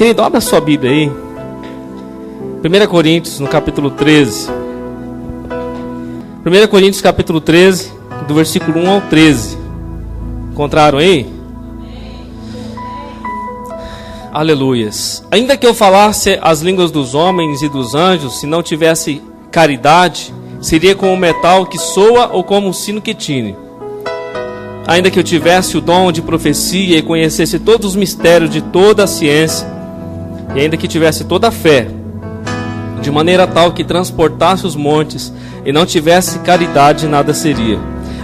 Querido, abra a sua Bíblia aí. 1 Coríntios, no capítulo 13. 1 Coríntios, capítulo 13, do versículo 1 ao 13. Encontraram aí? Aleluias. Ainda que eu falasse as línguas dos homens e dos anjos, se não tivesse caridade, seria como um metal que soa ou como um sino que tine. Ainda que eu tivesse o dom de profecia e conhecesse todos os mistérios de toda a ciência, e ainda que tivesse toda a fé, de maneira tal que transportasse os montes, e não tivesse caridade, nada seria.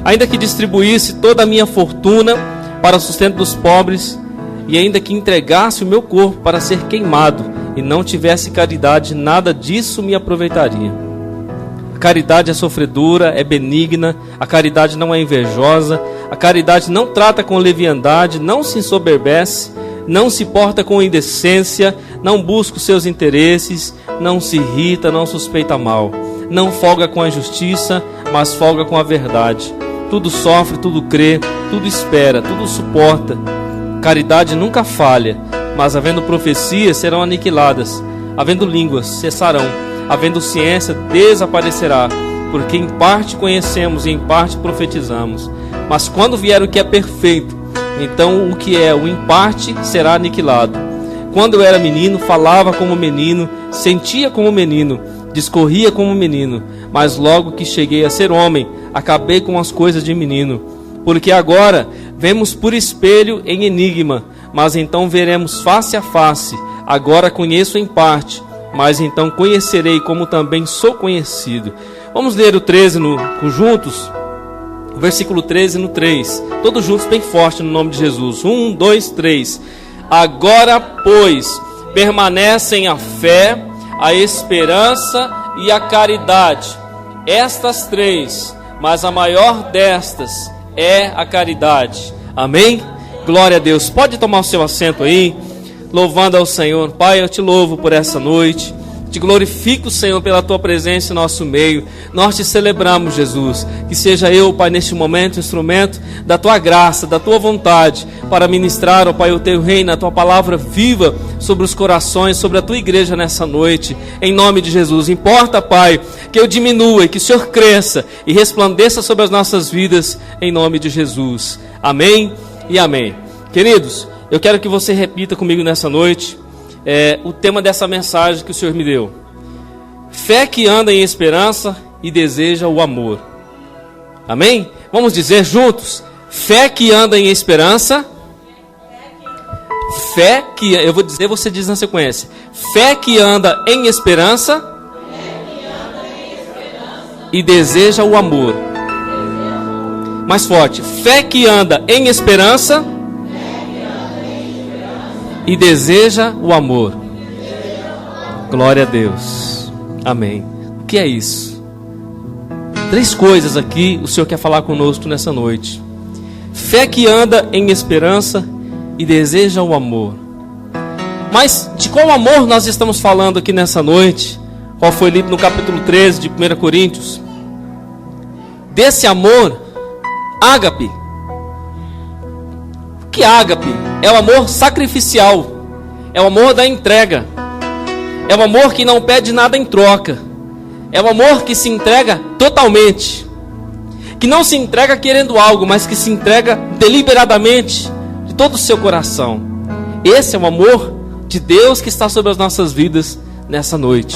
Ainda que distribuísse toda a minha fortuna para o sustento dos pobres, e ainda que entregasse o meu corpo para ser queimado, e não tivesse caridade, nada disso me aproveitaria. A caridade é sofredora, é benigna, a caridade não é invejosa, a caridade não trata com leviandade, não se ensoberbece, não se porta com indecência, não busca os seus interesses, não se irrita, não suspeita mal, não folga com a justiça, mas folga com a verdade. Tudo sofre, tudo crê, tudo espera, tudo suporta. Caridade nunca falha, mas havendo profecias serão aniquiladas, havendo línguas cessarão, havendo ciência desaparecerá, porque em parte conhecemos e em parte profetizamos. Mas quando vier o que é perfeito, então o que é o em parte será aniquilado. Quando eu era menino, falava como menino, sentia como menino, discorria como menino, mas logo que cheguei a ser homem, acabei com as coisas de menino. Porque agora vemos por espelho em enigma, mas então veremos face a face. Agora conheço em parte, mas então conhecerei como também sou conhecido. Vamos ler o 13 juntos? Versículo 13 no 3. Todos juntos bem forte no nome de Jesus. 1, 2, 3. Agora, pois, permanecem a fé, a esperança e a caridade. Estas três, mas a maior destas é a caridade. Amém? Glória a Deus. Pode tomar o seu assento aí, louvando ao Senhor. Pai, eu te louvo por essa noite. Te glorifico, Senhor, pela tua presença em nosso meio. Nós te celebramos, Jesus. Que seja eu, Pai, neste momento, instrumento da tua graça, da tua vontade, para ministrar, ó Pai, o teu reino, a tua palavra viva sobre os corações, sobre a tua igreja nessa noite. Em nome de Jesus. Importa, Pai, que eu diminua e que o Senhor cresça e resplandeça sobre as nossas vidas, em nome de Jesus. Amém e amém. Queridos, eu quero que você repita comigo nessa noite o tema dessa mensagem que o Senhor me deu. Fé que anda em esperança e deseja o amor. Amém? Vamos dizer juntos: fé que anda em esperança. Fé que, eu vou dizer, você diz na sequência. Fé que anda em esperança e deseja o amor. Mais forte. Fé que anda em esperança e deseja o amor. Glória a Deus. Amém. O que é isso? 3 coisas aqui o Senhor quer falar conosco nessa noite. Fé que anda em esperança e deseja o amor. Mas de qual amor nós estamos falando aqui nessa noite? Qual foi lido no capítulo 13 de 1 Coríntios? Desse amor, ágape. Que ágape é o amor sacrificial, é o amor da entrega, é o amor que não pede nada em troca, é o amor que se entrega totalmente, que não se entrega querendo algo, mas que se entrega deliberadamente, de todo o seu coração. Esse é o amor de Deus que está sobre as nossas vidas nessa noite.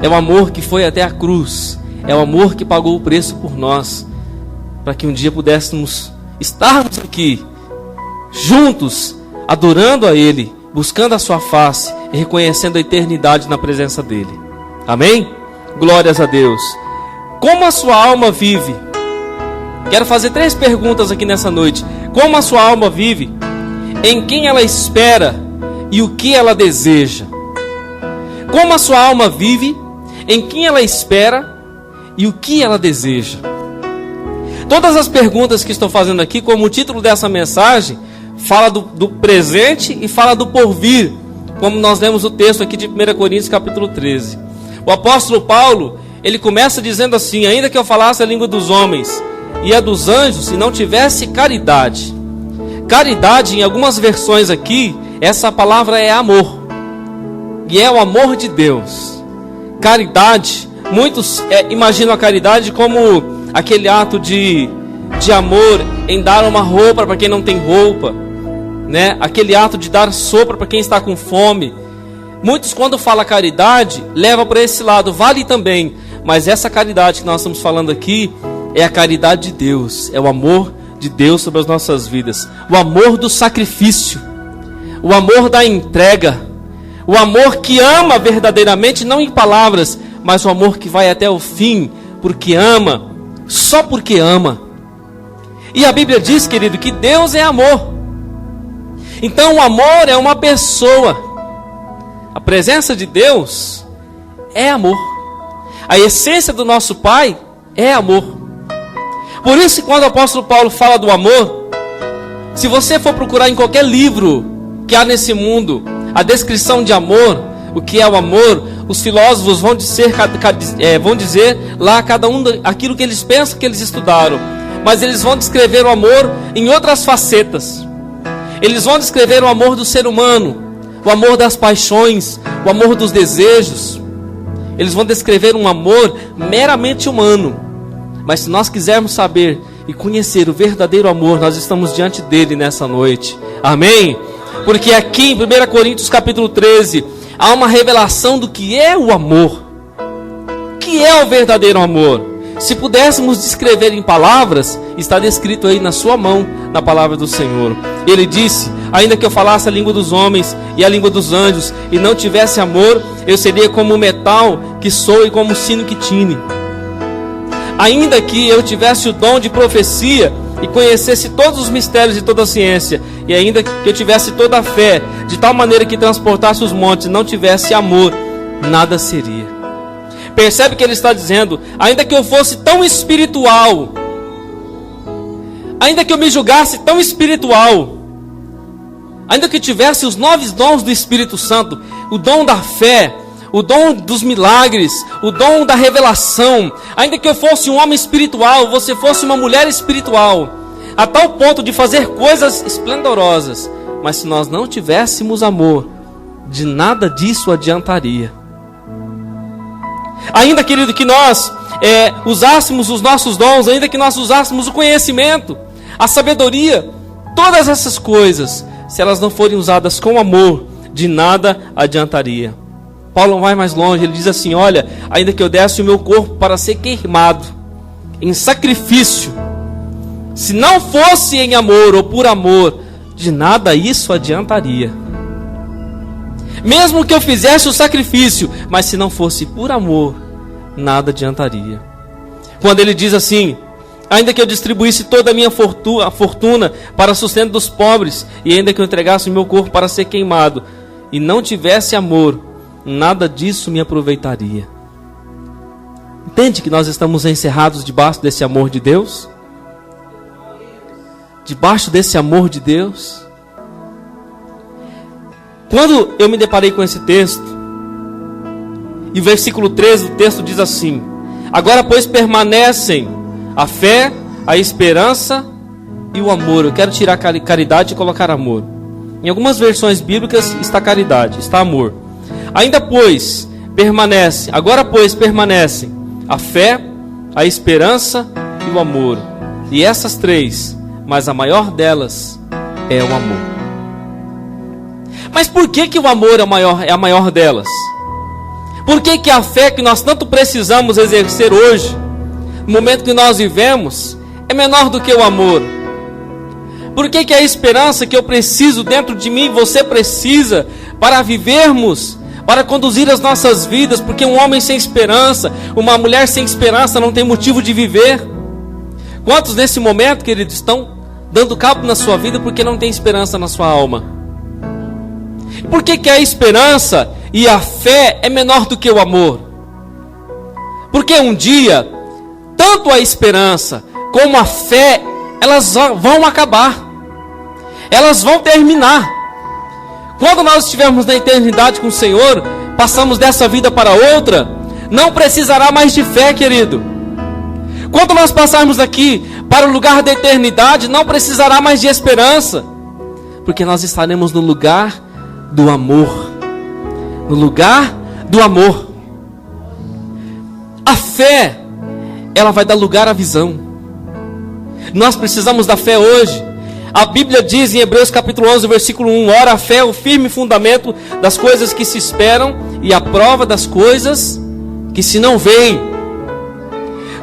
É o amor que foi até a cruz, é o amor que pagou o preço por nós, para que um dia pudéssemos estarmos aqui juntos, adorando a Ele, buscando a sua face e reconhecendo a eternidade na presença dEle. Amém? Glórias a Deus. Como a sua alma vive? Quero fazer 3 perguntas aqui nessa noite. Como a sua alma vive? Em quem ela espera e o que ela deseja? Como a sua alma vive? Em quem ela espera e o que ela deseja? Todas as perguntas que estou fazendo aqui, como o título dessa mensagem, fala do presente e fala do porvir, como nós lemos o texto aqui de 1 Coríntios capítulo 13. O apóstolo Paulo, ele começa dizendo assim: ainda que eu falasse a língua dos homens e a dos anjos, se não tivesse caridade. Caridade, em algumas versões aqui, essa palavra é amor. e é o amor de Deus. Caridade, muitos imaginam a caridade como aquele ato de amor em dar uma roupa para quem não tem roupa, né? Aquele ato de dar sopa para quem está com fome. Muitos, quando falam caridade, levam para esse lado, vale também, mas essa caridade que nós estamos falando aqui é a caridade de Deus, é o amor de Deus sobre as nossas vidas, o amor do sacrifício, o amor da entrega, o amor que ama verdadeiramente, não em palavras, mas o amor que vai até o fim, porque ama, só porque ama. E a Bíblia diz, querido, que Deus é amor. Então o amor é uma pessoa. A presença de Deus é amor. A essência do nosso Pai é amor. Por isso, quando o apóstolo Paulo fala do amor, se você for procurar em qualquer livro que há nesse mundo, a descrição de amor, o que é o amor, os filósofos vão dizer lá cada um aquilo que eles pensam que eles estudaram, mas eles vão descrever o amor em outras facetas. Eles vão descrever o amor do ser humano, o amor das paixões, o amor dos desejos. Eles vão descrever um amor meramente humano. Mas se nós quisermos saber e conhecer o verdadeiro amor, nós estamos diante dele nessa noite. Amém? Porque aqui em 1 Coríntios capítulo 13, há uma revelação do que é o amor. O que é o verdadeiro amor? Se pudéssemos descrever em palavras, está descrito aí na sua mão, na palavra do Senhor. Ele disse: ainda que eu falasse a língua dos homens e a língua dos anjos, e não tivesse amor, eu seria como o metal que soa e como o sino que tine. Ainda que eu tivesse o dom de profecia e conhecesse todos os mistérios e toda a ciência, e ainda que eu tivesse toda a fé, de tal maneira que transportasse os montes, e não tivesse amor, nada seria. Percebe que ele está dizendo: ainda que eu fosse tão espiritual, ainda que eu me julgasse tão espiritual, ainda que eu tivesse os 9 dons do Espírito Santo, o dom da fé, o dom dos milagres, o dom da revelação, ainda que eu fosse um homem espiritual, você fosse uma mulher espiritual, a tal ponto de fazer coisas esplendorosas, mas se nós não tivéssemos amor, de nada disso adiantaria. Ainda, querido, que nós usássemos os nossos dons, ainda que nós usássemos o conhecimento, a sabedoria, todas essas coisas, se elas não forem usadas com amor, de nada adiantaria. Paulo vai mais longe, ele diz assim: olha, ainda que eu desse o meu corpo para ser queimado em sacrifício, se não fosse em amor ou por amor, de nada isso adiantaria. Mesmo que eu fizesse o sacrifício, mas se não fosse por amor, nada adiantaria. Quando ele diz assim: ainda que eu distribuísse toda a minha fortuna para sustento dos pobres, e ainda que eu entregasse o meu corpo para ser queimado, e não tivesse amor, nada disso me aproveitaria. Entende que nós estamos encerrados debaixo desse amor de Deus? Debaixo desse amor de Deus. Quando eu me deparei com esse texto, e o versículo 13 do texto diz assim: agora, pois, permanecem a fé, a esperança e o amor. Eu quero tirar caridade e colocar amor. Em algumas versões bíblicas está caridade, está amor. Ainda, pois, permanece. Agora, pois, permanecem a fé, a esperança e o amor. E essas 3, mas a maior delas é o amor. Mas por que o amor é a maior delas? Por que a fé que nós tanto precisamos exercer hoje, no momento que nós vivemos, é menor do que o amor? Por que a esperança que eu preciso dentro de mim, você precisa, para vivermos, para conduzir as nossas vidas? Porque um homem sem esperança, uma mulher sem esperança não tem motivo de viver. Quantos nesse momento, queridos, estão dando cabo na sua vida porque não tem esperança na sua alma? Por que a esperança e a fé é menor do que o amor? Porque um dia, tanto a esperança como a fé, elas vão acabar. Elas vão terminar. Quando nós estivermos na eternidade com o Senhor, passamos dessa vida para outra, não precisará mais de fé, querido. Quando nós passarmos aqui para o lugar da eternidade, não precisará mais de esperança, porque nós estaremos no lugar do amor, no lugar do amor. A fé, ela vai dar lugar à visão. Nós precisamos da fé hoje. A Bíblia diz em Hebreus capítulo 11, versículo 1: ora, a fé é o firme fundamento das coisas que se esperam e a prova das coisas que se não veem.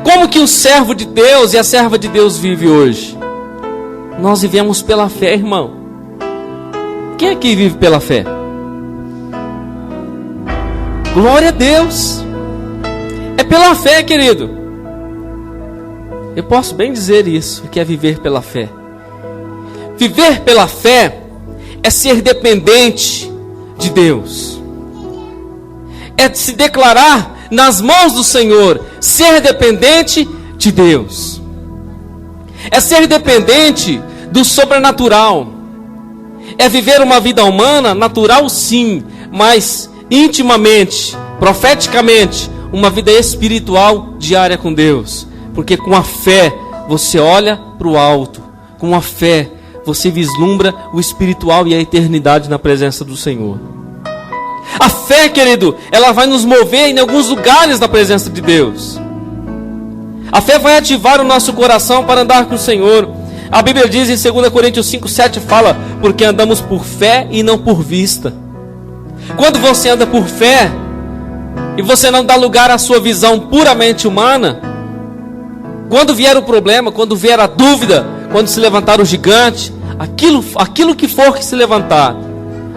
Como que o servo de Deus e a serva de Deus vive hoje? Nós vivemos pela fé, irmão. Quem aqui vive pela fé? Glória a Deus. É pela fé, querido. Eu posso bem dizer isso, que é viver pela fé. Viver pela fé é ser dependente de Deus. É se declarar nas mãos do Senhor, ser dependente de Deus. É ser dependente do sobrenatural. É viver uma vida humana, natural sim, mas intimamente, profeticamente, uma vida espiritual diária com Deus. Porque com a fé você olha para o alto. Com a fé você vislumbra o espiritual e a eternidade na presença do Senhor. A fé, querido, ela vai nos mover em alguns lugares da presença de Deus. A fé vai ativar o nosso coração para andar com o Senhor. A Bíblia diz em 2 Coríntios 5:7, fala: porque andamos por fé e não por vista. Quando você anda por fé e você não dá lugar à sua visão puramente humana, quando vier o problema, quando vier a dúvida, quando se levantar o gigante, aquilo que for que se levantar,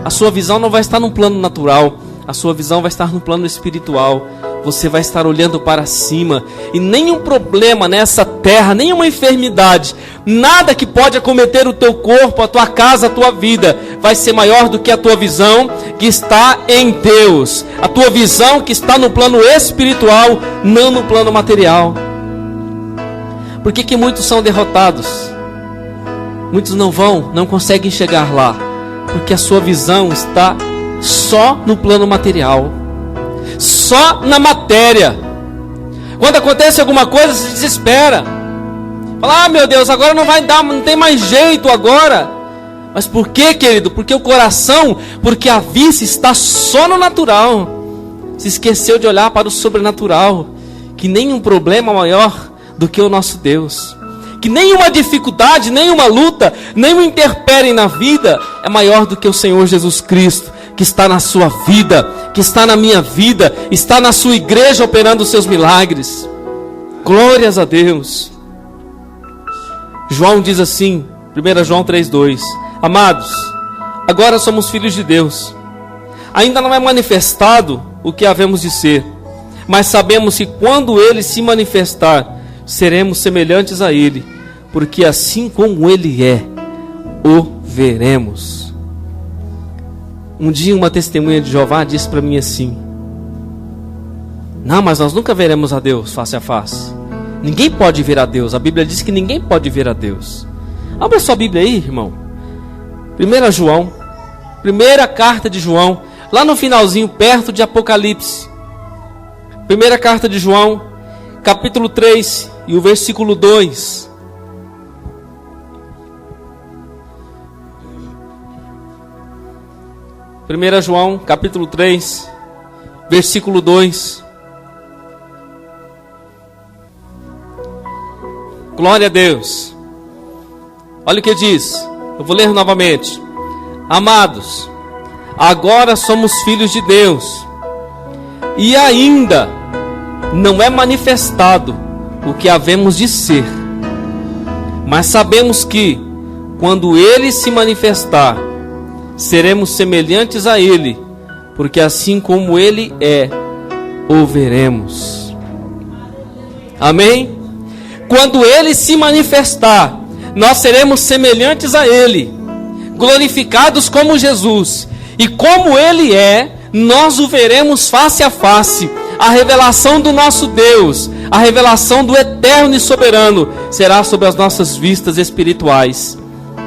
a sua visão não vai estar no plano natural, a sua visão vai estar no plano espiritual. Você vai estar olhando para cima, e nenhum problema nessa terra, nenhuma enfermidade, nada que pode acometer o teu corpo, a tua casa, a tua vida, vai ser maior do que a tua visão que está em Deus, a tua visão que está no plano espiritual, não no plano material. Por que muitos são derrotados? Muitos não conseguem chegar lá, porque a sua visão está só no plano material, só na matéria. Quando acontece alguma coisa, se desespera, fala: ah, meu Deus, agora não vai dar, não tem mais jeito agora. Mas por quê, querido? Porque o coração, porque a vista está só no natural, se esqueceu de olhar para o sobrenatural, que nenhum problema maior do que o nosso Deus, que nenhuma dificuldade, nenhuma luta, nenhum intempérie na vida é maior do que o Senhor Jesus Cristo, que está na sua vida, que está na minha vida, está na sua igreja operando os seus milagres. Glórias a Deus. João diz assim, 1 João 3:2: amados, agora somos filhos de Deus. Ainda não é manifestado o que havemos de ser, mas sabemos que quando Ele se manifestar, seremos semelhantes a Ele, porque assim como Ele é, o veremos. Um dia uma testemunha de Jeová disse para mim assim: não, mas nós nunca veremos a Deus face a face. Ninguém pode ver a Deus. A Bíblia diz que ninguém pode ver a Deus. Abra sua Bíblia aí, irmão. 1 João, primeira carta de João, lá no finalzinho, perto de Apocalipse. Primeira carta de João, capítulo 3 e o versículo 2. Primeira João, capítulo 3, versículo 2. Glória a Deus. Olha o que diz. Eu vou ler novamente. Amados, agora somos filhos de Deus, e ainda não é manifestado o que havemos de ser, mas sabemos que, quando Ele se manifestar, seremos semelhantes a Ele, porque assim como Ele é, o veremos. Amém? Quando Ele se manifestar, nós seremos semelhantes a Ele, glorificados como Jesus, e como Ele é, nós o veremos face a face. A revelação do nosso Deus, a revelação do eterno e soberano, será sobre as nossas vistas espirituais.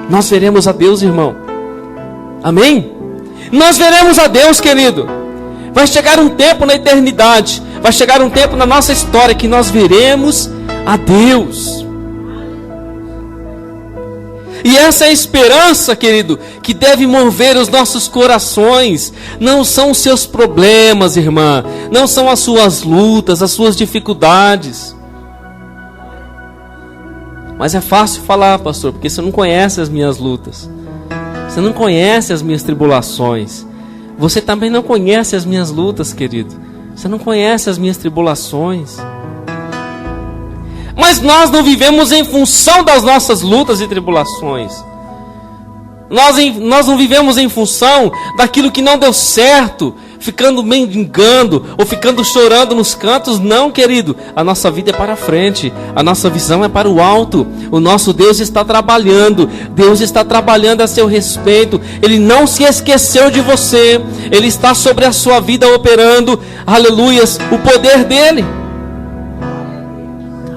Nós veremos a Deus, irmão. Amém? Nós veremos a Deus, querido. Vai chegar um tempo na eternidade, vai chegar um tempo na nossa história que nós veremos a Deus. E essa é a esperança, querido, que deve mover os nossos corações. Não são os seus problemas, irmã. Não são as suas lutas, as suas dificuldades. Mas é fácil falar, pastor, porque você não conhece as minhas lutas. Você não conhece as minhas tribulações. Você também não conhece as minhas lutas, querido. Você não conhece as minhas tribulações. Mas nós não vivemos em função das nossas lutas e tribulações. Nós não vivemos em função daquilo que não deu certo, ficando mendigando ou ficando chorando nos cantos. Não, querido. A nossa vida é para frente. A nossa visão é para o alto. O nosso Deus está trabalhando. Deus está trabalhando a seu respeito. Ele não se esqueceu de você. Ele está sobre a sua vida operando, aleluias, o poder dele.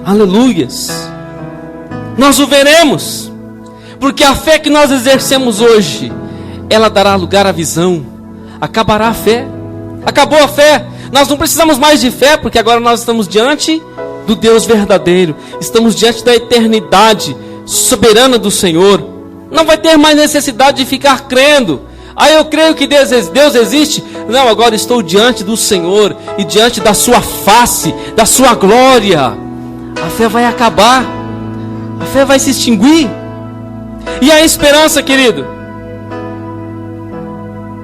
Aleluias. Nós o veremos, porque a fé que nós exercemos hoje, ela dará lugar à visão. Acabará a fé. Acabou a fé. Nós não precisamos mais de fé, porque agora nós estamos diante do Deus verdadeiro. Estamos diante da eternidade soberana do Senhor. Não vai ter mais necessidade de ficar crendo. Eu creio que Deus existe. Não, agora estou diante do Senhor e diante da sua face, da sua glória. A fé vai acabar. A fé vai se extinguir. E a esperança, querido?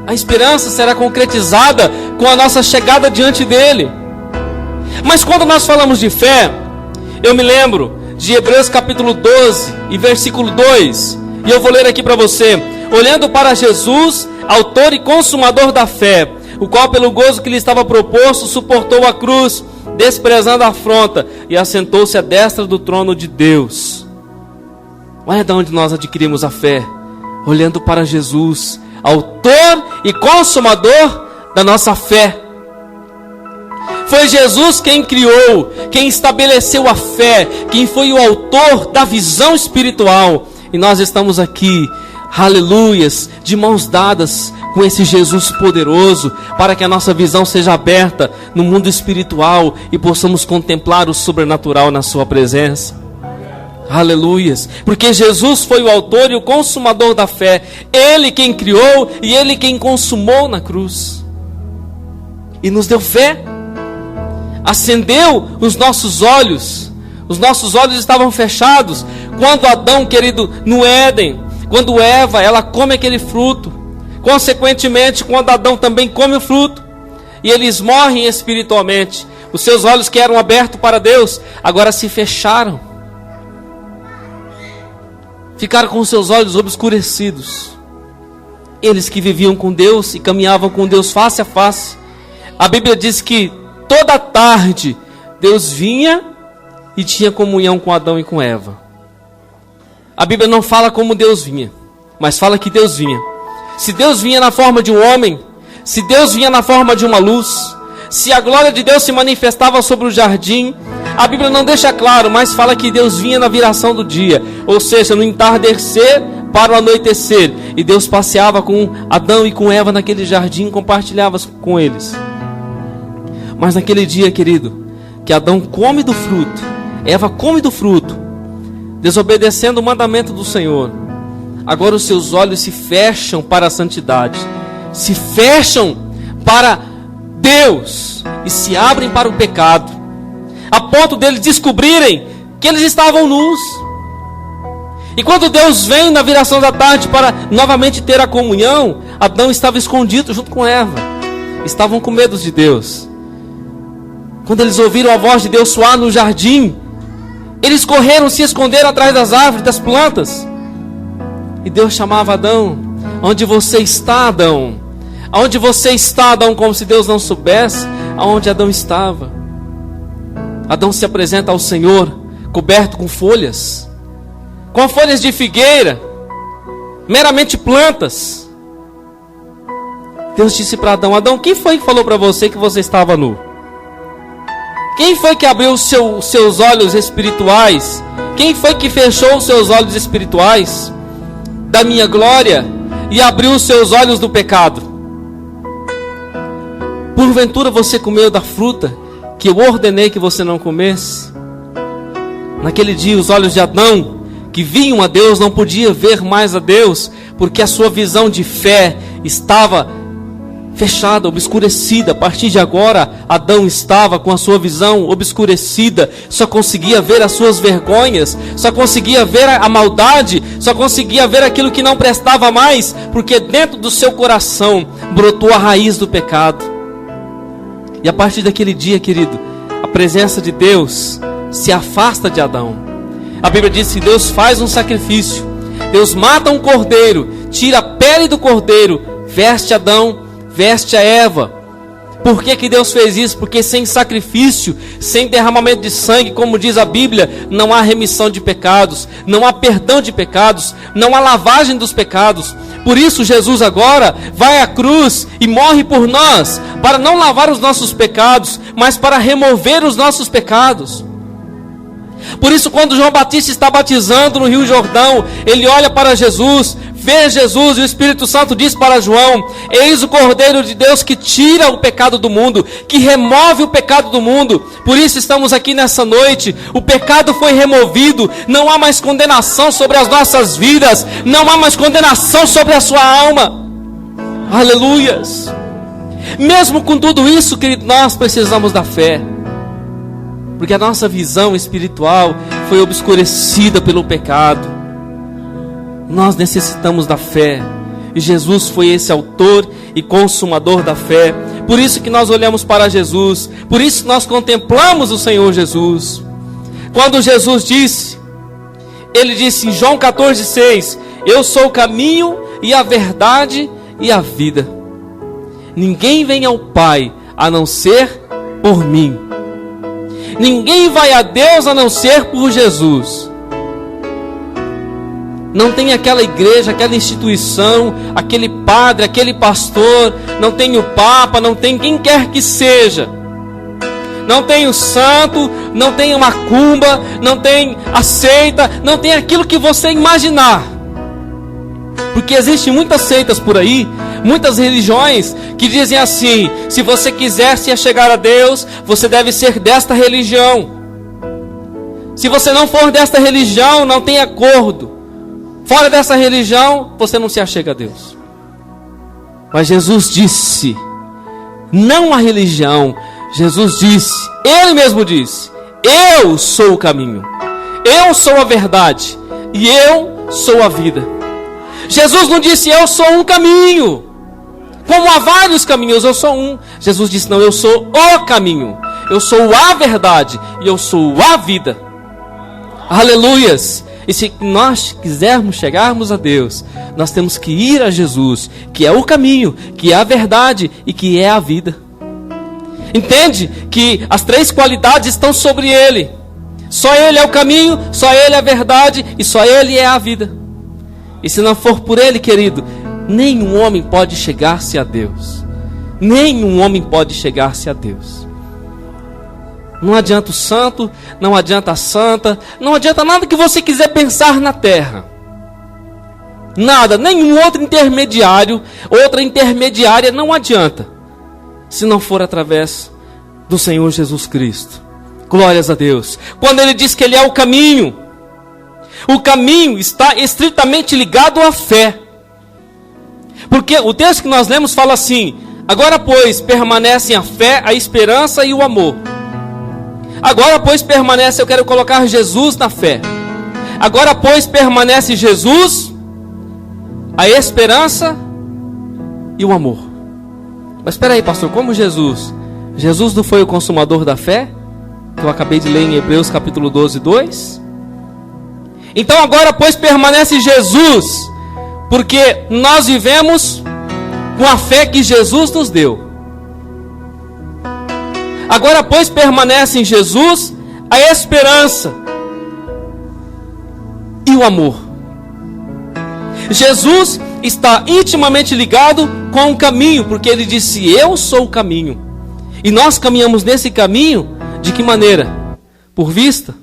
A esperança será concretizada com a nossa chegada diante dele. Mas quando nós falamos de fé, eu me lembro de Hebreus capítulo 12 e versículo 2. E eu vou ler aqui para você. Olhando para Jesus, autor e consumador da fé, o qual pelo gozo que lhe estava proposto, suportou a cruz, desprezando a afronta, e assentou-se à destra do trono de Deus. Olha de onde nós adquirimos a fé. Olhando para Jesus, autor e consumador da nossa fé. Foi Jesus quem criou, quem estabeleceu a fé, quem foi o autor da visão espiritual. E nós estamos aqui, aleluias, de mãos dadas com esse Jesus poderoso, para que a nossa visão seja aberta no mundo espiritual e possamos contemplar o sobrenatural na sua presença. Aleluias, porque Jesus foi o autor e o consumador da fé. Ele quem criou e Ele quem consumou na cruz. E nos deu fé. Acendeu os nossos olhos. Os nossos olhos estavam fechados quando Adão, querido, no Éden, quando Eva, ela come aquele fruto. Consequentemente, quando Adão também come o fruto, e eles morrem espiritualmente, os seus olhos que eram abertos para Deus, agora se fecharam. Ficaram com seus olhos obscurecidos. Eles que viviam com Deus e caminhavam com Deus face a face. A Bíblia diz que toda tarde Deus vinha e tinha comunhão com Adão e com Eva. A Bíblia não fala como Deus vinha, mas fala que Deus vinha. Se Deus vinha na forma de um homem, se Deus vinha na forma de uma luz, se a glória de Deus se manifestava sobre o jardim, a Bíblia não deixa claro, mas fala que Deus vinha na viração do dia, ou seja, no entardecer para o anoitecer, e Deus passeava com Adão e com Eva naquele jardim, compartilhava com eles. Mas naquele dia, querido, que Adão come do fruto, Eva come do fruto, desobedecendo o mandamento do Senhor, agora os seus olhos se fecham para a santidade, se fecham para Deus e se abrem para o pecado, a ponto deles descobrirem que eles estavam nus. E quando Deus vem na viração da tarde para novamente ter a comunhão, Adão estava escondido junto com Eva. Estavam com medo de Deus. Quando eles ouviram a voz de Deus soar no jardim, eles correram, se esconderam atrás das árvores, das plantas. E Deus chamava Adão. Onde você está, Adão? Aonde você está, Adão? Como se Deus não soubesse aonde Adão estava. Adão se apresenta ao Senhor coberto com folhas de figueira, meramente plantas. Deus disse para Adão: Adão, quem foi que falou para você que você estava nu? Quem foi que abriu os seus olhos espirituais? Quem foi que fechou os seus olhos espirituais da minha glória e abriu os seus olhos do pecado? Porventura você comeu da fruta que eu ordenei que você não comesse? Naquele dia os olhos de Adão, que viam a Deus não podia ver mais a Deus, porque a sua visão de fé estava fechada, obscurecida. A partir de agora, Adão estava com a sua visão obscurecida, só conseguia ver as suas vergonhas, só conseguia ver a maldade, só conseguia ver aquilo que não prestava mais, porque dentro do seu coração brotou a raiz do pecado. E a partir daquele dia, querido, a presença de Deus se afasta de Adão. A Bíblia diz que Deus faz um sacrifício, Deus mata um cordeiro, tira a pele do cordeiro, veste Adão, veste a Eva. Por que que Deus fez isso? Porque sem sacrifício, sem derramamento de sangue, como diz a Bíblia, não há remissão de pecados, não há perdão de pecados, não há lavagem dos pecados. Por isso Jesus agora vai à cruz e morre por nós, para não lavar os nossos pecados, mas para remover os nossos pecados. Por isso, quando João Batista está batizando no Rio Jordão, ele olha para Jesus, vê Jesus, e o Espírito Santo diz para João: eis o Cordeiro de Deus que tira o pecado do mundo, que remove o pecado do mundo. Por isso estamos aqui nessa noite. O pecado foi removido, não há mais condenação sobre as nossas vidas, não há mais condenação sobre a sua alma. Aleluias. Mesmo com tudo isso, querido, nós precisamos da fé, porque a nossa visão espiritual foi obscurecida pelo pecado. Nós necessitamos da fé, e Jesus foi esse autor e consumador da fé. Por isso que nós olhamos para Jesus, por isso que nós contemplamos o Senhor Jesus. Quando Jesus disse, ele disse em João 14,6: eu sou o caminho e a verdade e a vida. Ninguém vem ao Pai a não ser por mim. Ninguém vai a Deus a não ser por Jesus. Não tem aquela igreja, aquela instituição, aquele padre, aquele pastor, não tem o Papa, não tem quem quer que seja, não tem o santo, não tem a macumba, não tem a seita, não tem aquilo que você imaginar. Porque existem muitas seitas por aí, muitas religiões que dizem assim: se você quiser se achegar a Deus, você deve ser desta religião. Se você não for desta religião, não tem acordo. Fora dessa religião, você não se achega a Deus. Mas Jesus disse, não a religião, Jesus disse, Ele mesmo disse: eu sou o caminho, eu sou a verdade e eu sou a vida. Jesus não disse: eu sou um caminho, como há vários caminhos, eu sou um. Jesus disse: não, eu sou o caminho, eu sou a verdade e eu sou a vida. Aleluias. E se nós quisermos chegarmos a Deus, nós temos que ir a Jesus, que é o caminho, que é a verdade e que é a vida. Entende que as três qualidades estão sobre Ele. Só Ele é o caminho, só Ele é a verdade e só Ele é a vida. E se não for por Ele, querido, nenhum homem pode chegar-se a Deus. Nenhum homem pode chegar-se a Deus. Não adianta o santo, não adianta a santa, não adianta nada que você quiser pensar na terra. Nada, nenhum outro intermediário, outra intermediária não adianta, se não for através do Senhor Jesus Cristo. Glórias a Deus. Quando Ele diz que Ele é o caminho está estritamente ligado à fé. Porque o texto que nós lemos fala assim: agora, pois, permanecem a fé, a esperança e o amor. Agora, pois, permanece, eu quero colocar Jesus na fé. Agora, pois, permanece Jesus, a esperança e o amor. Mas espera aí, pastor, como Jesus? Jesus não foi o consumador da fé? Que eu acabei de ler em Hebreus capítulo 12, 2. Então agora, pois, permanece Jesus, porque nós vivemos com a fé que Jesus nos deu. Agora, pois, permanece em Jesus a esperança e o amor. Jesus está intimamente ligado com o caminho, porque Ele disse: eu sou o caminho. E nós caminhamos nesse caminho de que maneira? Por vista?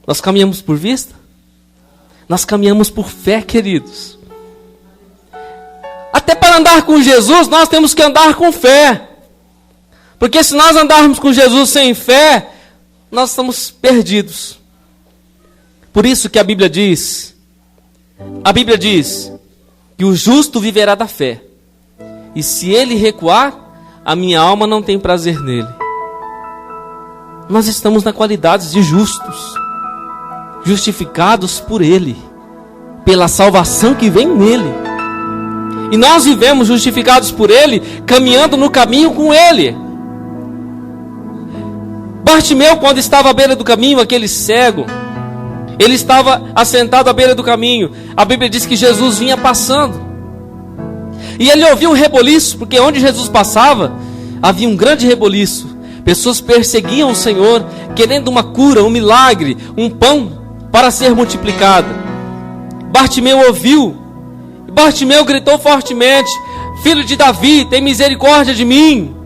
Nós caminhamos por vista? Nós caminhamos por fé, queridos. Até para andar com Jesus, nós temos que andar com fé. Porque se nós andarmos com Jesus sem fé, nós estamos perdidos. Por isso que a Bíblia diz que o justo viverá da fé. E se ele recuar, a minha alma não tem prazer nele. Nós estamos na qualidade de justos, justificados por ele, pela salvação que vem nele. E nós vivemos justificados por ele, caminhando no caminho com ele. Bartimeu, quando estava à beira do caminho, aquele cego, ele estava assentado à beira do caminho. A Bíblia diz que Jesus vinha passando. E ele ouviu um reboliço, porque onde Jesus passava, havia um grande reboliço. Pessoas perseguiam o Senhor, querendo uma cura, um milagre, um pão para ser multiplicado. Bartimeu ouviu. Bartimeu gritou fortemente: Filho de Davi, tem misericórdia de mim.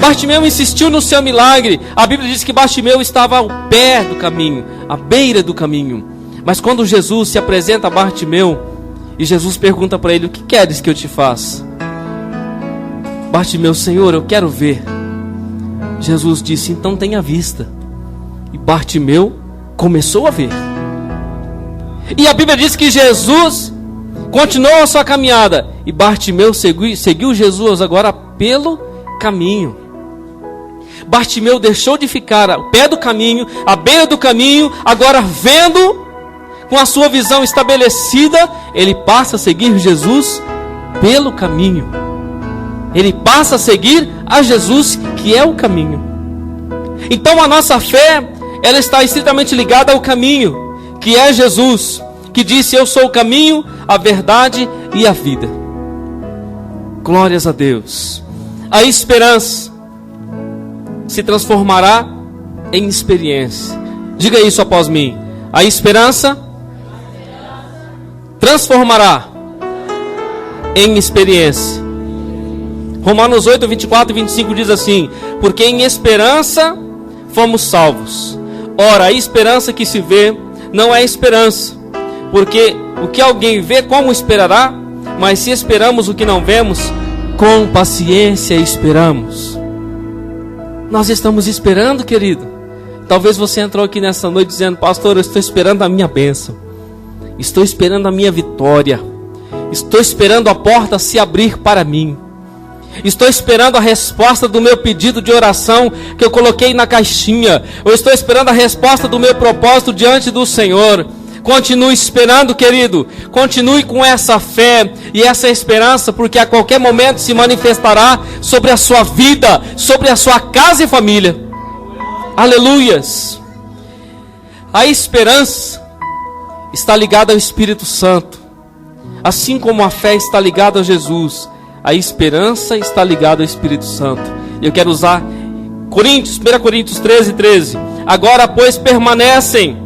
Bartimeu insistiu no seu milagre. A Bíblia diz que Bartimeu estava ao pé do caminho, à beira do caminho. Mas quando Jesus se apresenta a Bartimeu, e Jesus pergunta para ele: o que queres que eu te faça? Bartimeu: Senhor, eu quero ver. Jesus disse: então tenha vista. E Bartimeu começou a ver. E a Bíblia diz que Jesus continuou a sua caminhada. E Bartimeu seguiu Jesus agora pelo caminho. Bartimeu deixou de ficar ao pé do caminho, à beira do caminho, agora vendo, com a sua visão estabelecida, ele passa a seguir Jesus pelo caminho. Ele passa a seguir a Jesus, que é o caminho. Então a nossa fé, ela está estritamente ligada ao caminho, que é Jesus, que disse: eu sou o caminho, a verdade e a vida. Glórias a Deus. A esperança se transformará em experiência. Diga isso após mim. A esperança transformará em experiência. Romanos 8, 24 e 25 diz assim: porque em esperança fomos salvos. Ora, a esperança que se vê não é esperança, porque o que alguém vê, como esperará? Mas se esperamos o que não vemos, com paciência esperamos. Nós estamos esperando, querido. Talvez você entrou aqui nessa noite dizendo: pastor, eu estou esperando a minha bênção, estou esperando a minha vitória, estou esperando a porta se abrir para mim, estou esperando a resposta do meu pedido de oração que eu coloquei na caixinha, eu estou esperando a resposta do meu propósito diante do Senhor. Continue esperando, querido. Continue com essa fé e essa esperança, porque a qualquer momento se manifestará sobre a sua vida, sobre a sua casa e família. Aleluias. A esperança está ligada ao Espírito Santo. Assim como a fé está ligada a Jesus, a esperança está ligada ao Espírito Santo. Eu quero usar 1 Coríntios 13, 13. Agora, pois, permanecem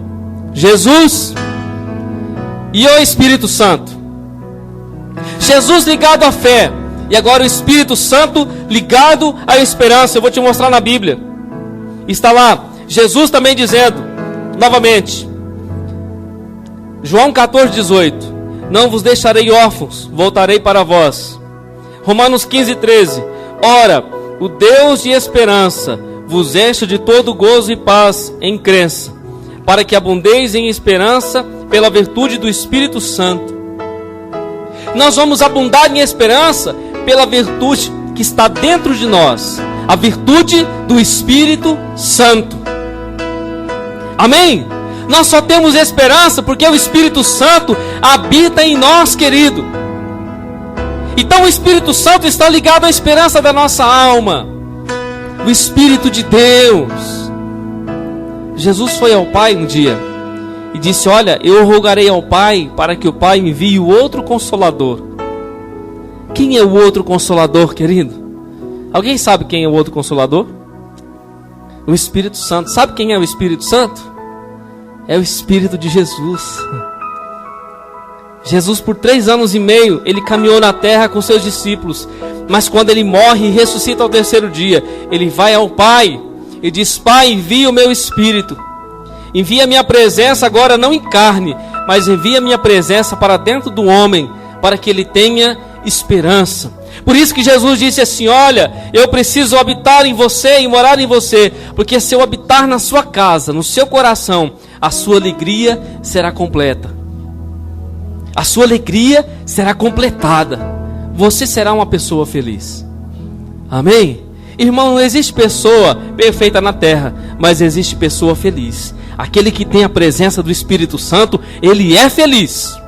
Jesus e o Espírito Santo. Jesus ligado à fé, e agora o Espírito Santo ligado à esperança. Eu vou te mostrar na Bíblia. Está lá Jesus também dizendo, novamente, João 14, 18: não vos deixarei órfãos, voltarei para vós. Romanos 15, 13: ora, o Deus de esperança vos encha de todo gozo e paz em crença, para que abundeis em esperança pela virtude do Espírito Santo. Nós vamos abundar em esperança pela virtude que está dentro de nós, a virtude do Espírito Santo. Amém? Nós só temos esperança porque o Espírito Santo habita em nós, querido. Então o Espírito Santo está ligado à esperança da nossa alma, o Espírito de Deus. Jesus foi ao Pai um dia e disse: olha, eu rogarei ao Pai para que o Pai envie o outro Consolador. Quem é o outro Consolador, querido? Alguém sabe quem é o outro Consolador? O Espírito Santo. Sabe quem é o Espírito Santo? É o Espírito de Jesus. Jesus, por 3 anos e meio, ele caminhou na terra com seus discípulos. Mas quando ele morre e ressuscita ao 3º dia, ele vai ao Pai e diz: Pai, envia o meu Espírito. Envia a minha presença agora não em carne, mas envia a minha presença para dentro do homem, para que ele tenha esperança. Por isso que Jesus disse assim: olha, eu preciso habitar em você e morar em você, porque se eu habitar na sua casa, no seu coração, a sua alegria será completa. A sua alegria será completada. Você será uma pessoa feliz. Amém? Irmão, não existe pessoa perfeita na terra, mas existe pessoa feliz. Aquele que tem a presença do Espírito Santo, ele é feliz.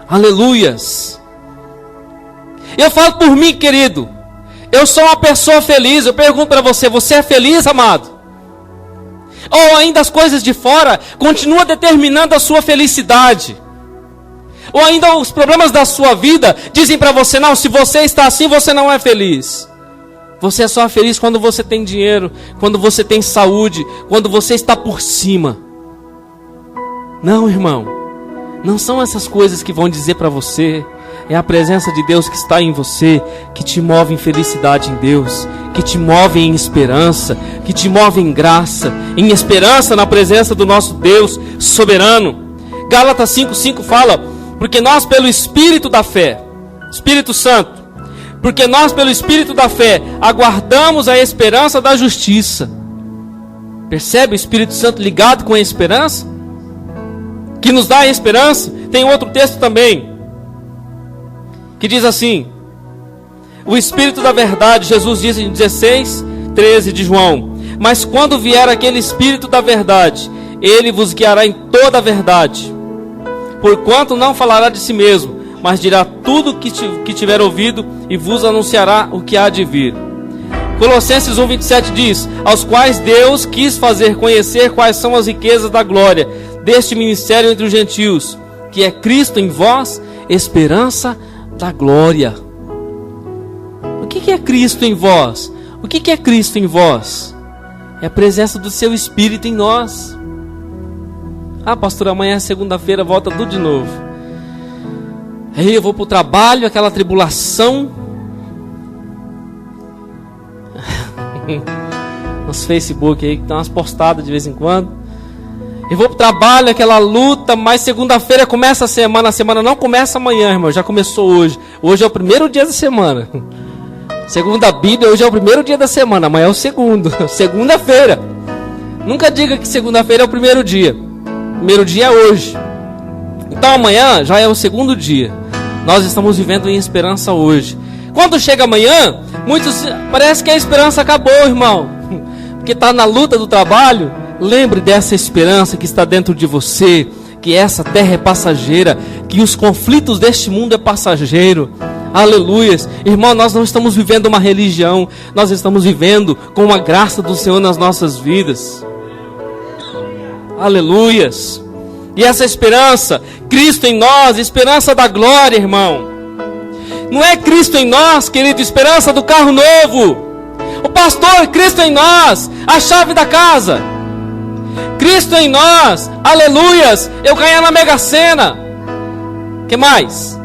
Aleluias. Eu falo por mim, querido. Eu sou uma pessoa feliz. Eu pergunto para você: você é feliz, amado? Ou ainda as coisas de fora continuam determinando a sua felicidade? Ou ainda os problemas da sua vida dizem para você: não, se você está assim, você não é feliz. Você é só feliz quando você tem dinheiro, quando você tem saúde, quando você está por cima. Não, irmão. Não são essas coisas que vão dizer para você. É a presença de Deus que está em você, que te move em felicidade em Deus, que te move em esperança, que te move em graça, em esperança na presença do nosso Deus soberano. Gálatas 5:5 fala: porque nós pelo Espírito da fé, Espírito Santo, porque nós pelo Espírito da fé aguardamos a esperança da justiça. Percebe o Espírito Santo ligado com a esperança? Que nos dá a esperança. Tem outro texto também, que diz assim: o Espírito da verdade, Jesus diz em 16:13 de João: mas quando vier aquele Espírito da verdade, ele vos guiará em toda a verdade, porquanto não falará de si mesmo, mas dirá tudo que tiver ouvido e vos anunciará o que há de vir. Colossenses 1:27 diz: aos quais Deus quis fazer conhecer quais são as riquezas da glória deste ministério entre os gentios, que é Cristo em vós, esperança da glória. O que é Cristo em vós? O que é Cristo em vós? É a presença do seu Espírito em nós. Ah, pastor, amanhã é segunda-feira, volta tudo de novo. Aí eu vou para o trabalho, aquela tribulação. Nos Facebook aí, que tem umas postadas de vez em quando. Eu vou para o trabalho, aquela luta, mas segunda-feira começa a semana não começa amanhã, irmão, já começou hoje. Hoje é o primeiro dia da semana. Segundo a Bíblia, hoje é o primeiro dia da semana, amanhã é o segundo, segunda-feira. Nunca diga que segunda-feira é o primeiro dia. O primeiro dia é hoje. Então amanhã já é o segundo dia. Nós estamos vivendo em esperança hoje. Quando chega amanhã, muitos parece que a esperança acabou, irmão. Porque está na luta do trabalho. Lembre dessa esperança que está dentro de você, que essa terra é passageira, que os conflitos deste mundo é passageiro. Aleluias. Irmão, nós não estamos vivendo uma religião, nós estamos vivendo com a graça do Senhor nas nossas vidas. Aleluias. E essa esperança, Cristo em nós, esperança da glória, irmão. Não é Cristo em nós, querido, esperança do carro novo. O pastor, Cristo em nós, a chave da casa. Cristo em nós, aleluias, eu ganhar na Mega Sena. Que mais?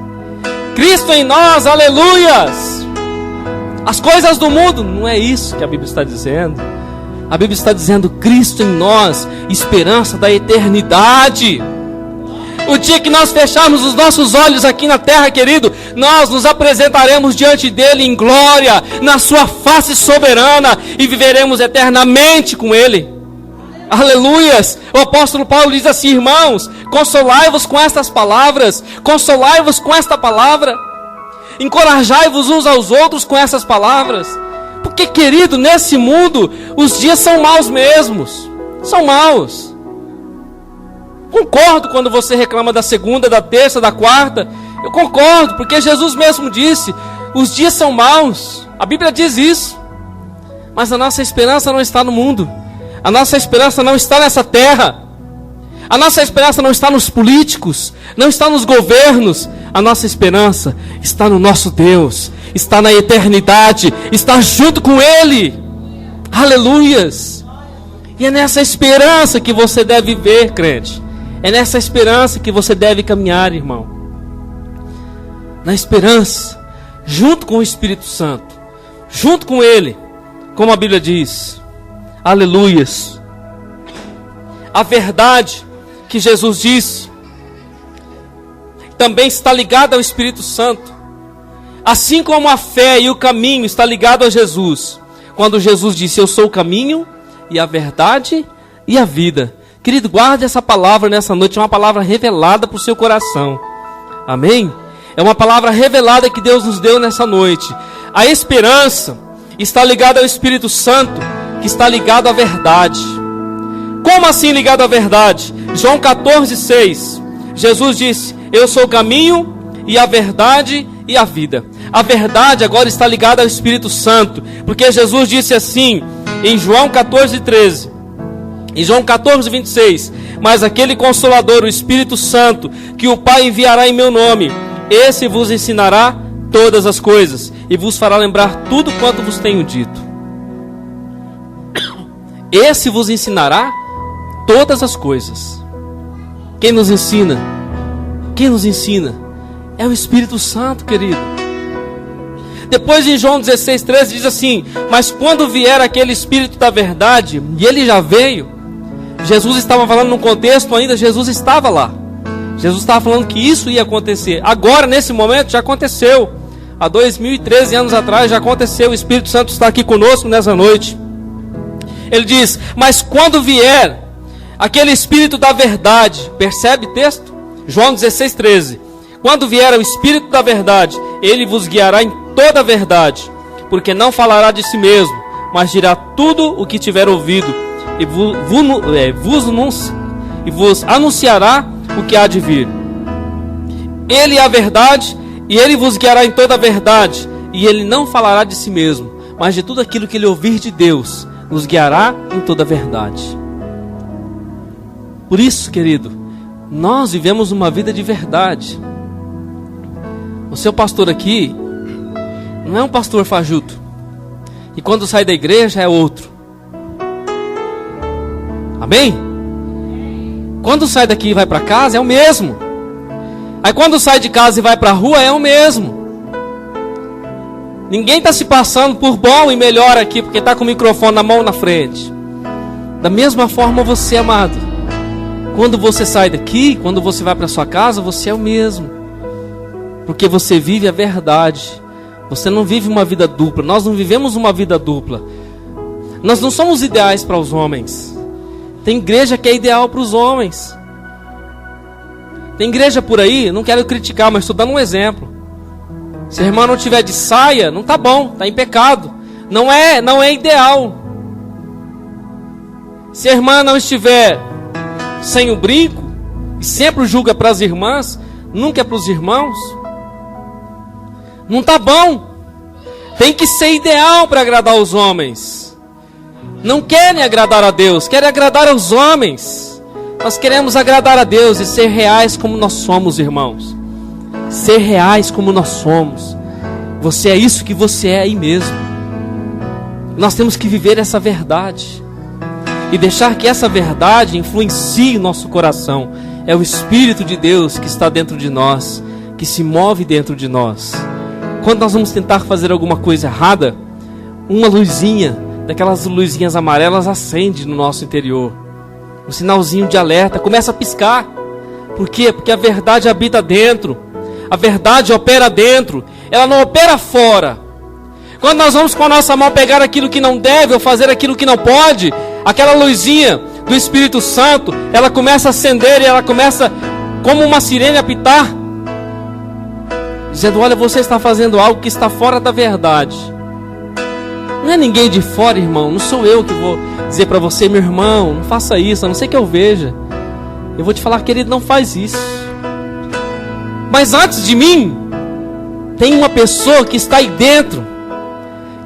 Cristo em nós, aleluias. As coisas do mundo, não é isso que a Bíblia está dizendo. A Bíblia está dizendo Cristo em nós, esperança da eternidade. O dia que nós fecharmos os nossos olhos aqui na terra, querido, nós nos apresentaremos diante dele em glória, na sua face soberana, e viveremos eternamente com ele. Aleluias. O apóstolo Paulo diz assim: irmãos, consolai-vos com estas palavras, consolai-vos com esta palavra, encorajai-vos uns aos outros com essas palavras. Porque, querido, nesse mundo os dias são maus mesmos. São maus. Concordo quando você reclama da segunda, da terça, da quarta. Eu concordo, porque Jesus mesmo disse: os dias são maus. A Bíblia diz isso. Mas a nossa esperança não está no mundo. A nossa esperança não está nessa terra. A nossa esperança não está nos políticos, não está nos governos. A nossa esperança está no nosso Deus, está na eternidade, está junto com Ele. Aleluias. E é nessa esperança que você deve viver, crente. É nessa esperança que você deve caminhar, irmão. Na esperança, junto com o Espírito Santo, junto com Ele, como a Bíblia diz. Aleluias. A verdade que Jesus disse também está ligada ao Espírito Santo. Assim como a fé e o caminho está ligado a Jesus. Quando Jesus disse, eu sou o caminho e a verdade e a vida. Querido, guarde essa palavra nessa noite, é uma palavra revelada para o seu coração. Amém? É uma palavra revelada que Deus nos deu nessa noite. A esperança está ligada ao Espírito Santo, que está ligado à verdade. Como assim ligado à verdade? João 14,6. Jesus disse, eu sou o caminho e a verdade e a vida. A verdade agora está ligada ao Espírito Santo, porque Jesus disse assim, em João 14,13. Em João 14,26. Mas aquele Consolador, o Espírito Santo, que o Pai enviará em meu nome, esse vos ensinará todas as coisas e vos fará lembrar tudo quanto vos tenho dito. Esse vos ensinará todas as coisas. Quem nos ensina? Quem nos ensina? É o Espírito Santo, querido. Depois em João 16,13 diz assim, mas quando vier aquele Espírito da verdade, e ele já veio, Jesus estava falando num contexto ainda, Jesus estava lá. Jesus estava falando que isso ia acontecer. Agora, nesse momento, já aconteceu. Há 2013 anos atrás já aconteceu. O Espírito Santo está aqui conosco nessa noite. Ele diz, mas quando vier aquele Espírito da verdade, percebe o texto? João 16,13. Quando vier o Espírito da verdade, ele vos guiará em toda a verdade, porque não falará de si mesmo, mas dirá tudo o que tiver ouvido, e vos anunciará o que há de vir. Ele é a verdade, e ele vos guiará em toda a verdade, e ele não falará de si mesmo, mas de tudo aquilo que ele ouvir de Deus, nos guiará em toda a verdade. Por isso, querido, nós vivemos uma vida de verdade. O seu pastor aqui não é um pastor fajuto, e quando sai da igreja é outro. Amém? Quando sai daqui e vai para casa é o mesmo. Aí quando sai de casa e vai para a rua é o mesmo. Ninguém está se passando por bom e melhor aqui porque está com o microfone na mão na frente. Da mesma forma você, amado, quando você sai daqui, quando você vai para sua casa, você é o mesmo, porque você vive a verdade. Você não vive uma vida dupla. Nós não vivemos uma vida dupla. Nós não somos ideais para os homens. Tem igreja que é ideal para os homens. Tem igreja por aí, não quero criticar, mas estou dando um exemplo. Se a irmã não tiver de saia, não está bom, está em pecado. Não é ideal. Se a irmã não estiver sem o brinco, e sempre julga para as irmãs, nunca é para os irmãos, não está bom. Tem que ser ideal para agradar os homens. Não querem agradar a Deus, querem agradar aos homens. Nós queremos agradar a Deus e ser reais como nós somos, irmãos. Ser reais como nós somos. Você é isso que você é aí mesmo. Nós temos que viver essa verdade e deixar que essa verdade influencie o nosso coração. É o Espírito de Deus que está dentro de nós, que se move dentro de nós. Quando nós vamos tentar fazer alguma coisa errada, uma luzinha, daquelas luzinhas amarelas, acende no nosso interior. Um sinalzinho de alerta começa a piscar. Por quê? Porque a verdade habita dentro. A verdade opera dentro. Ela não opera fora. Quando nós vamos com a nossa mão pegar aquilo que não deve ou fazer aquilo que não pode, aquela luzinha do Espírito Santo, ela começa a acender e ela começa como uma sirene a apitar, dizendo, olha, você está fazendo algo que está fora da verdade. Não é ninguém de fora, irmão. Não sou eu que vou dizer para você, meu irmão, não faça isso, a não ser que eu veja. Eu vou te falar, querido, não faz isso. Mas antes de mim, tem uma pessoa que está aí dentro,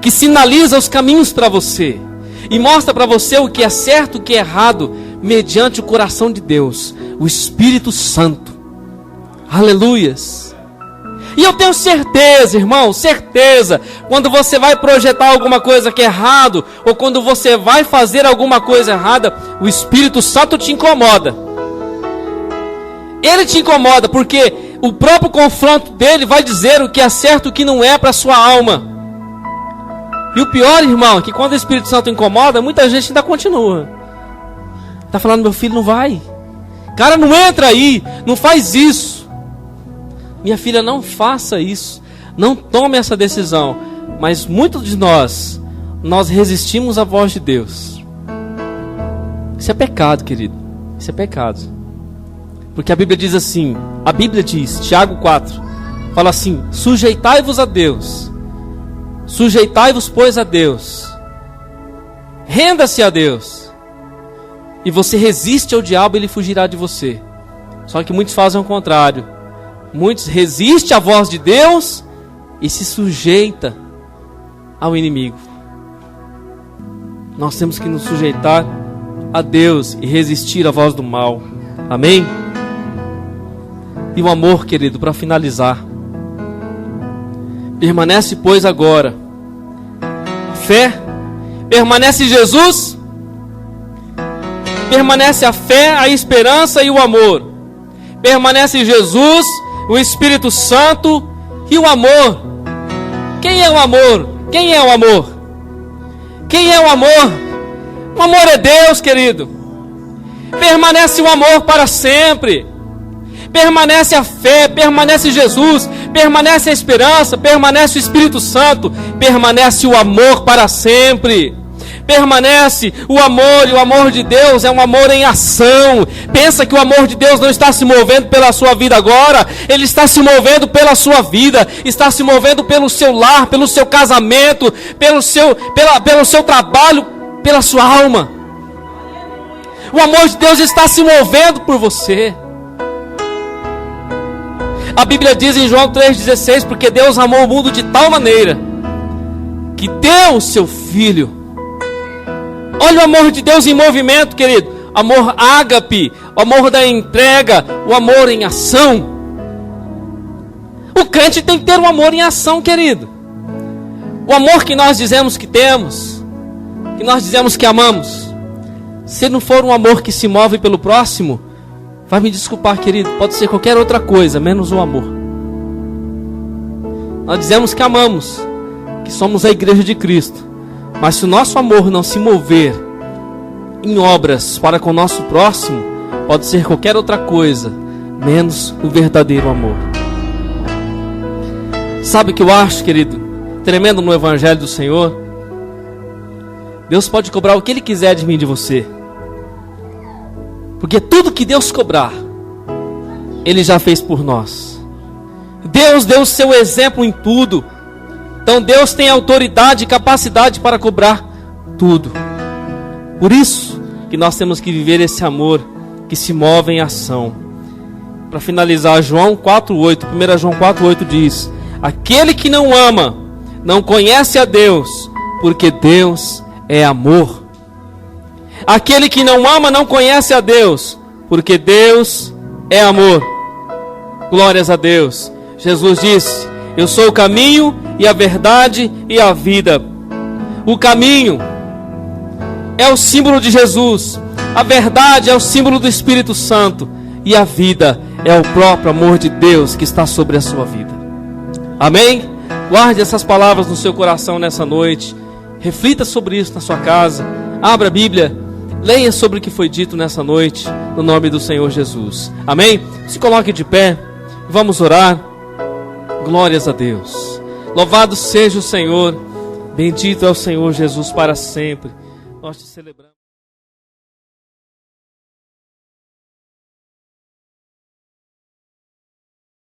que sinaliza os caminhos para você e mostra para você o que é certo e o que é errado, mediante o coração de Deus, o Espírito Santo. Aleluias. E eu tenho certeza, irmão, certeza, quando você vai projetar alguma coisa que é errado, ou quando você vai fazer alguma coisa errada, o Espírito Santo te incomoda. Ele te incomoda, porque o próprio confronto dele vai dizer o que é certo e o que não é para a sua alma. E o pior, irmão, é que quando o Espírito Santo incomoda, muita gente ainda continua. Está falando, meu filho, não vai. Cara, não entra aí, não faz isso. Minha filha, não faça isso. não tome essa decisão. Mas muitos de nós resistimos à voz de Deus. Isso é pecado, querido. Isso é pecado. Porque a Bíblia diz assim, Tiago 4, fala assim: sujeitai-vos a Deus. Sujeitai-vos, pois, a Deus. Renda-se a Deus. E você resiste ao diabo, ele fugirá de você. Só que muitos fazem o contrário. Muitos resistem à voz de Deus e se sujeita ao inimigo. Nós temos que nos sujeitar a Deus e resistir à voz do mal. Amém? E o amor, querido, para finalizar. Permanece, pois, agora a fé. Permanece Jesus. Permanece a fé, a esperança e o amor. Permanece Jesus, o Espírito Santo e o amor. Quem é o amor? Quem é o amor? Quem é o amor? O amor é Deus, querido. Permanece o amor para sempre. Permanece a fé, permanece Jesus, permanece a esperança, permanece o Espírito Santo, permanece o amor para sempre. Permanece o amor, e o amor de Deus é um amor em ação. Pensa que o amor de Deus não está se movendo pela sua vida agora, ele está se movendo pela sua vida, está se movendo pelo seu lar, pelo seu casamento, pelo seu trabalho, pela sua alma. O amor de Deus está se movendo por você. A Bíblia diz em João 3,16: porque Deus amou o mundo de tal maneira que deu o seu Filho. Olha o amor de Deus em movimento, querido. Amor ágape, o amor da entrega, o amor em ação. O crente tem que ter um amor em ação, querido. O amor que nós dizemos que temos, que nós dizemos que amamos, se não for um amor que se move pelo próximo, vai me desculpar, querido, pode ser qualquer outra coisa, menos o amor. Nós dizemos que amamos, que somos a igreja de Cristo. Mas se o nosso amor não se mover em obras para com o nosso próximo, pode ser qualquer outra coisa, menos o verdadeiro amor. Sabe o que eu acho, querido? Tremendo no Evangelho do Senhor. Deus pode cobrar o que Ele quiser de mim e de você. Porque tudo que Deus cobrar, Ele já fez por nós. Deus deu o seu exemplo em tudo. Então Deus tem autoridade e capacidade para cobrar tudo. Por isso que nós temos que viver esse amor que se move em ação. Para finalizar, João 4,8, 1 João 4,8 diz: aquele que não ama, não conhece a Deus, porque Deus é amor. Aquele que não ama, não conhece a Deus, porque Deus é amor. Glórias a Deus. Jesus disse: eu sou o caminho e a verdade e a vida. O caminho é o símbolo de Jesus, a verdade é o símbolo do Espírito Santo, e a vida é o próprio amor de Deus que está sobre a sua vida. Amém? Guarde essas palavras no seu coração nessa noite. Reflita sobre isso na sua casa. Abra a Bíblia, leia sobre o que foi dito nessa noite, no nome do Senhor Jesus. Amém? Se coloque de pé, vamos orar. Glórias a Deus. Louvado seja o Senhor. Bendito é o Senhor Jesus para sempre. Nós te celebramos.